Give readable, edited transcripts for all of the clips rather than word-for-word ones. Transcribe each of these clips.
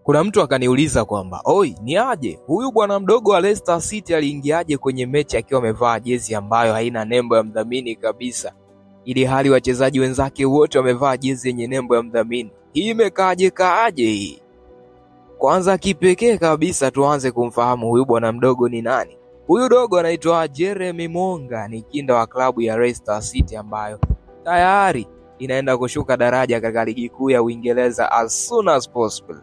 Kuna mtu akaniuliza kwamba, "Oi, ni aje? Huyu bwana mdogo wa Leicester City aliingiaje kwenye mechi akiwa amevaa jezi ambayo haina nembo ya mdhamini kabisa, ili hali wachezaji wenzake wote wamevaa jezi yenye nembo ya mdhamini? Hii imekaaje hii?" Kwanza kipekee kabisa tuanze kumfahamu huyu bwana mdogo ni nani. Huyu dogo anaitwa Jeremy Monga, ni kinda wa klabu ya Leicester City ambayo tayari inaenda kushuka daraja katika ligi kuu ya Uingereza as soon as possible.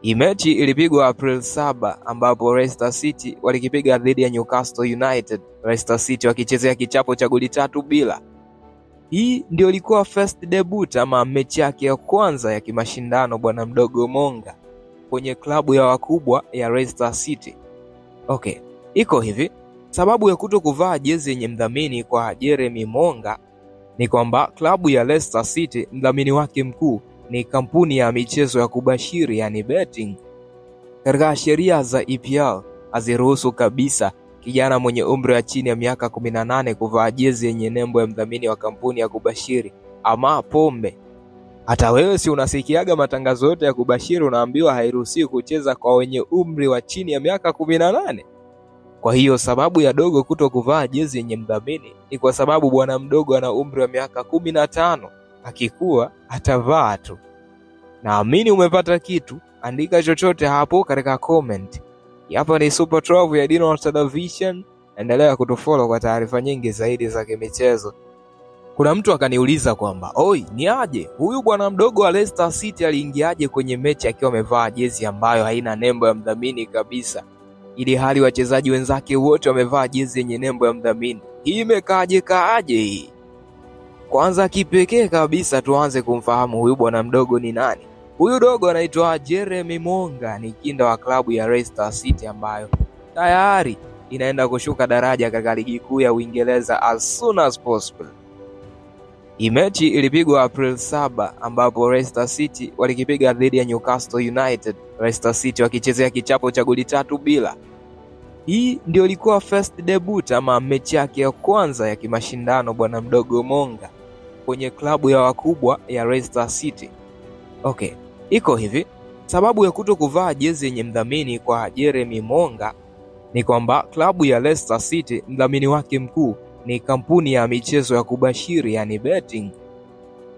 Hii mechi ilipigwa April 7 ambapo Leicester City walikipiga dhidi ya Newcastle United, Leicester City wakichezea kichapo cha goli 3-0. Hii ndio ilikuwa first debut ama mechi yake ya kwanza ya kimashindano bwana mdogo Monga kwenye klabu ya wakubwa ya Leicester City. Okay, iko hivi. Sababu ya kuto kuvaa jezi yenye mdhamini kwa Jeremy Monga ni kwamba klabu ya Leicester City mdhamini wake mkuu ni kampuni ya michezo ya kubashiri yani betting. Katika sheria za EPL haziruhusu kabisa kijana mwenye umri wa chini ya miaka 18 kuvaa jezi yenye nembo ya mdhamini wa kampuni ya kubashiri ama pombe. Hata wewe si unasikiaga matangazo yote ya kubashiri unaambiwa hairuhusiwi kucheza kwa wenye umri wa chini ya miaka 18? Kwa hiyo sababu ya dogo kuto kuvaa jezi yenye mdhamini ni kwa sababu bwana mdogo ana umri wa miaka 15, akikuwa atavaa tu. Naamini umepata kitu, andika chochote hapo katika comment. Hapa ni Super 12 ya Dino Television, endelea kutufollow kwa taarifa nyingi zaidi za kimichezo. Kuna mtu akaniuliza kwamba, "Oi, ni aje? Huyu bwana mdogo wa Leicester City aliingiaje kwenye mechi akiwa amevaa jezi ambayo haina nembo ya mdhamini kabisa, ili hali wachezaji wenzake wote wamevaa jezi yenye nembo ya mdhamini? Hii imekaaje hii?" Kwanza kipekee kabisa tuanze kumfahamu huyu bwana mdogo ni nani. Huyu dogo anaitwa Jeremy Monga, ni kinda wa klabu ya Leicester City ambayo tayari inaenda kushuka daraja katika ligi kuu ya Uingereza as soon as possible. Hii mechi ilipigwa April 7 ambapo Leicester City walikipiga dhidi ya Newcastle United, Leicester City wakichezea kichapo cha goli 3-0. Hii ndio ilikuwa first debut ama mechi yake ya kwanza ya kimashindano bwana mdogo Monga kwenye klabu ya wakubwa ya Leicester City. Okay, iko hivi. Sababu ya kuto kuvaa jezi yenye mdhamini kwa Jeremy Monga ni kwamba klabu ya Leicester City mdhamini wake mkuu ni kampuni ya michezo ya kubashiri yani betting.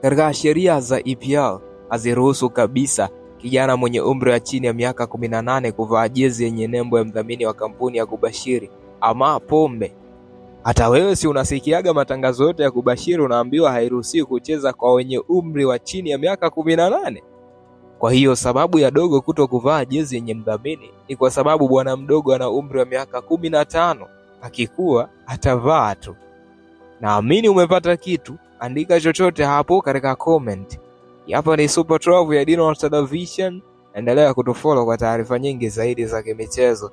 Katika sheria za EPL haziruhusu kabisa kijana mwenye umri wa chini ya miaka 18 kuvaa jezi yenye nembo ya mdhamini wa kampuni ya kubashiri ama pombe. Hata wewe si unasikiaga matangazo yote ya kubashiri unaambiwa hairuhusiwi kucheza kwa wenye umri wa chini ya miaka 18? Kwa hiyo sababu ya dogo kuto kuvaa jezi yenye mdhamini ni kwa sababu bwana mdogo ana umri wa miaka 15, akikuwa atavaa tu. Naamini umepata kitu, andika chochote hapo katika comment. Hapa ni Super 12 ya Dino Television, endelea kutufollow kwa taarifa nyingi zaidi za kimichezo.